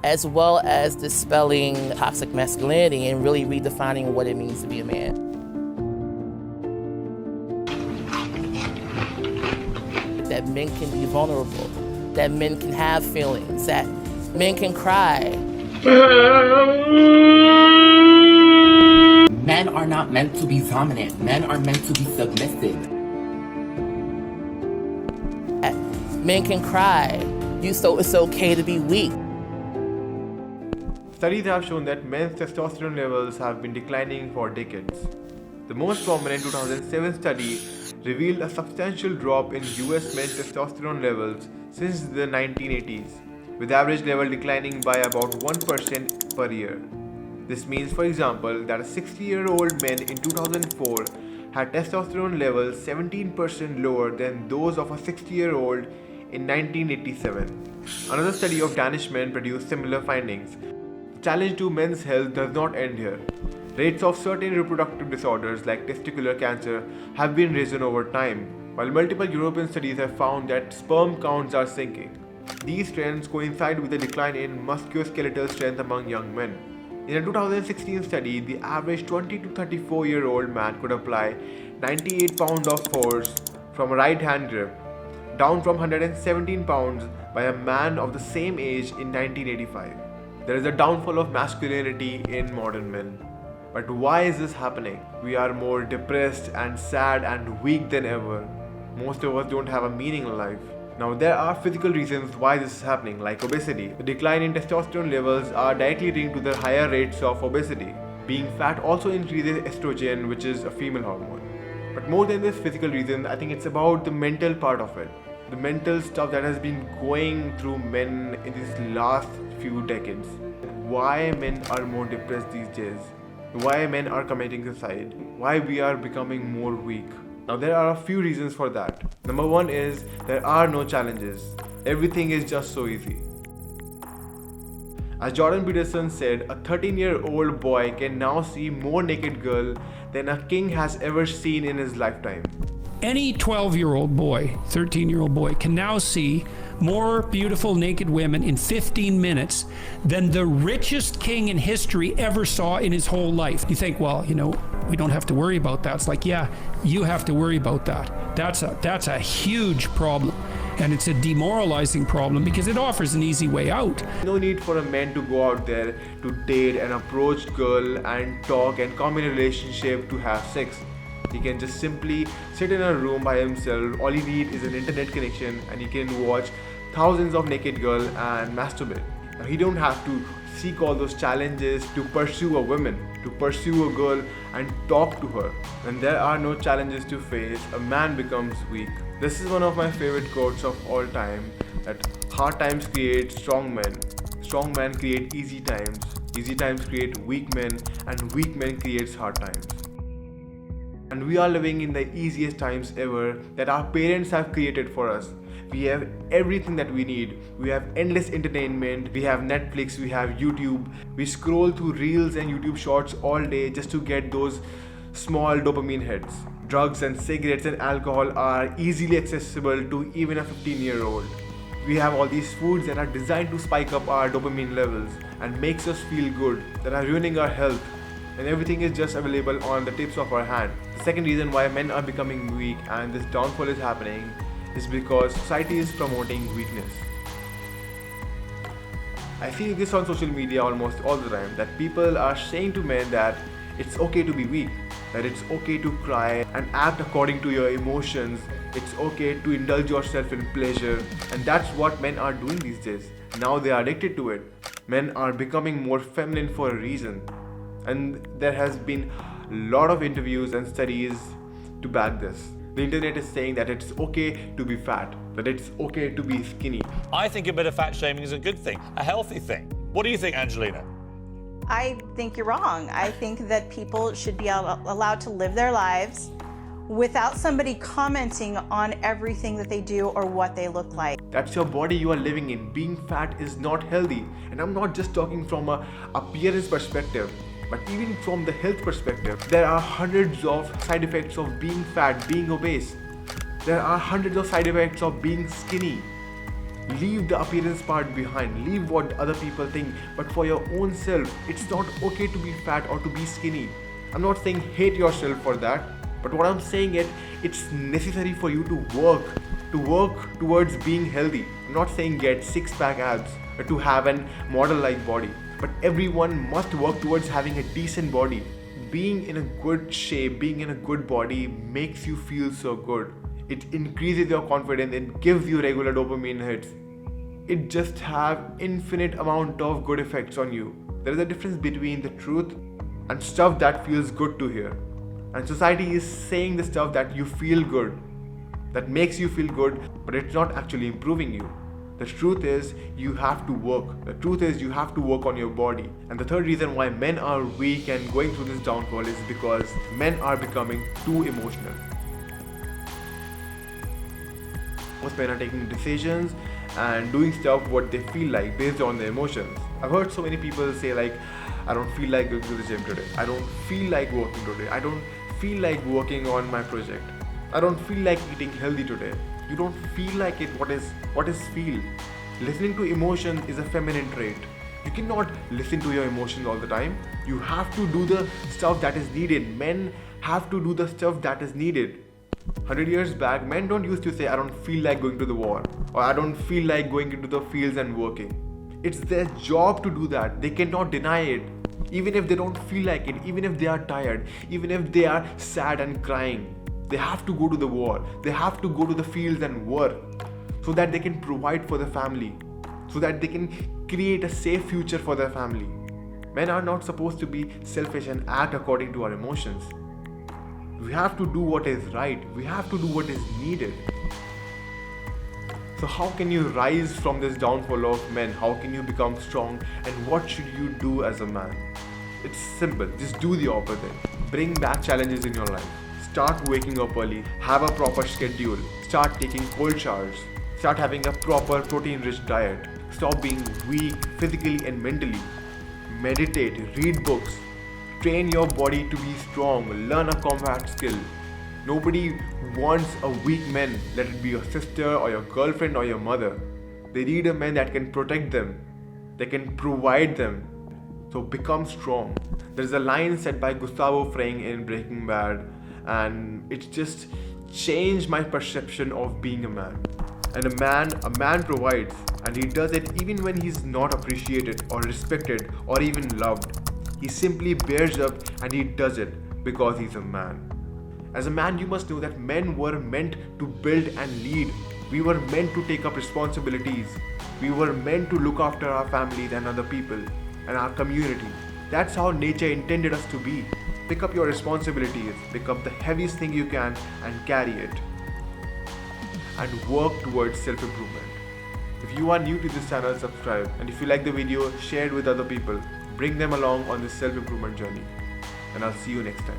as well as dispelling toxic masculinity and really redefining what it means to be a man. That men can be vulnerable, that men can have feelings, that men can cry. Men are not meant to be dominant. Men are meant to be submissive. Men can cry. So it's okay to be weak. Studies have shown that men's testosterone levels have been declining for decades. The most prominent 2007 study revealed a substantial drop in US men's testosterone levels since the 1980s, with average level declining by about 1% per year. This means, for example, that a 60-year-old man in 2004 had testosterone levels 17% lower than those of a 60-year-old in 1987. Another study of Danish men produced similar findings. The challenge to men's health does not end here. Rates of certain reproductive disorders like testicular cancer have been risen over time, while multiple European studies have found that sperm counts are sinking. These trends coincide with a decline in musculoskeletal strength among young men. In a 2016 study, the average 20 to 34-year-old man could apply 98 pounds of force from a right hand grip, down from 117 pounds by a man of the same age in 1985. There is a downfall of masculinity in modern men. But why is this happening? We are more depressed and sad and weak than ever. Most of us don't have a meaning in life. Now, there are physical reasons why this is happening, like obesity. The decline in testosterone levels are directly linked to the higher rates of obesity. Being fat also increases estrogen, which is a female hormone. But more than this physical reason, I think it's about the mental part of it. The mental stuff that has been going through men in these last few decades. Why men are more depressed these days. Why men are committing suicide. Why we are becoming more weak. Now, there are a few reasons for that. Number one is there are no challenges. Everything is just so easy. As Jordan Peterson said, a 13-year-old boy can now see more naked girl than a king has ever seen in his lifetime. Any 12-year-old boy, 13-year-old boy can now see more beautiful naked women in 15 minutes than the richest king in history ever saw in his whole life. You think, well, we don't have to worry about that. It's like, yeah, you have to worry about that. That's a huge problem. And it's a demoralizing problem because it offers an easy way out. No need for a man to go out there to date and approach girl and talk and come in a relationship to have sex. He can just simply sit in a room by himself. All he needs is an internet connection and he can watch thousands of naked girls and masturbate. Now, he don't have to seek all those challenges to pursue a woman, to pursue a girl and talk to her. When there are no challenges to face, a man becomes weak. This is one of my favorite quotes of all time, that hard times create strong men. Strong men create easy times create weak men, and weak men creates hard times. And we are living in the easiest times ever that our parents have created for us. We have everything that we need. We have endless entertainment. We have Netflix, we have YouTube. We scroll through reels and YouTube shorts all day just to get those small dopamine hits. Drugs and cigarettes and alcohol are easily accessible to even a 15-year-old. We have all these foods that are designed to spike up our dopamine levels and makes us feel good, that are ruining our health. And everything is just available on the tips of our hand. The second reason why men are becoming weak and this downfall is happening is because society is promoting weakness. I see this on social media almost all the time, that people are saying to men that it's okay to be weak, that it's okay to cry and act according to your emotions, it's okay to indulge yourself in pleasure, and that's what men are doing these days. Now they are addicted to it. Men are becoming more feminine for a reason. And there has been a lot of interviews and studies to back this. The internet is saying that it's okay to be fat, that it's okay to be skinny. I think a bit of fat shaming is a good thing, a healthy thing. What do you think, Angelina? I think you're wrong. I think that people should be allowed to live their lives without somebody commenting on everything that they do or what they look like. That's your body you are living in. Being fat is not healthy. And I'm not just talking from an appearance perspective, but even from the health perspective. There are hundreds of side effects of being fat, being obese. There are hundreds of side effects of being skinny. Leave the appearance part behind, leave what other people think, but for your own self, it's not okay to be fat or to be skinny. I'm not saying hate yourself for that, but what I'm saying is it's necessary for you to work towards being healthy. I'm not saying get six-pack abs or to have a model-like body, but everyone must work towards having a decent body. Being in a good shape, being in a good body makes you feel so good. It increases your confidence, it gives you regular dopamine hits. It just have infinite amount of good effects on you. There is a difference between the truth and stuff that feels good to hear. And society is saying the stuff that you feel good, that makes you feel good, but it's not actually improving you. The truth is you have to work. The truth is you have to work on your body. And the third reason why men are weak and going through this downfall is because men are becoming too emotional. Most men are taking decisions and doing stuff what they feel like based on their emotions. I've heard so many people say like, I don't feel like going to the gym today. I don't feel like working today. I don't feel like working on my project. I don't feel like eating healthy today. You don't feel like it. What is feel? Listening to emotion is a feminine trait. You cannot listen to your emotions all the time. You have to do the stuff that is needed. Men have to do the stuff that is needed. 100 years back, men don't used to say, I don't feel like going to the war, or I don't feel like going into the fields and working. It's their job to do that. They cannot deny it. Even if they don't feel like it, even if they are tired, even if they are sad and crying, they have to go to the war. They have to go to the fields and work so that they can provide for the family, so that they can create a safe future for their family. Men are not supposed to be selfish and act according to our emotions. We have to do what is right. We have to do what is needed. So how can you rise from this downfall of men? How can you become strong? And what should you do as a man? It's simple. Just do the opposite. Bring back challenges in your life. Start waking up early. Have a proper schedule. Start taking cold showers. Start having a proper protein-rich diet. Stop being weak physically and mentally. Meditate. Read books. Train your body to be strong. Learn a combat skill. Nobody wants a weak man, let it be your sister or your girlfriend or your mother. They need a man that can protect them. They can provide them. So become strong. There's a line said by Gustavo Fring in Breaking Bad, and it just changed my perception of being a man. And a man provides, and he does it even when he's not appreciated or respected or even loved. He simply bears up and he does it because he's a man. As a man, you must know that men were meant to build and lead. We were meant to take up responsibilities. We were meant to look after our families and other people and our community. That's how nature intended us to be. Pick up your responsibilities, pick up the heaviest thing you can and carry it. And work towards self-improvement. If you are new to this channel, subscribe. And if you like the video, share it with other people. Bring them along on this self-improvement journey. And I'll see you next time.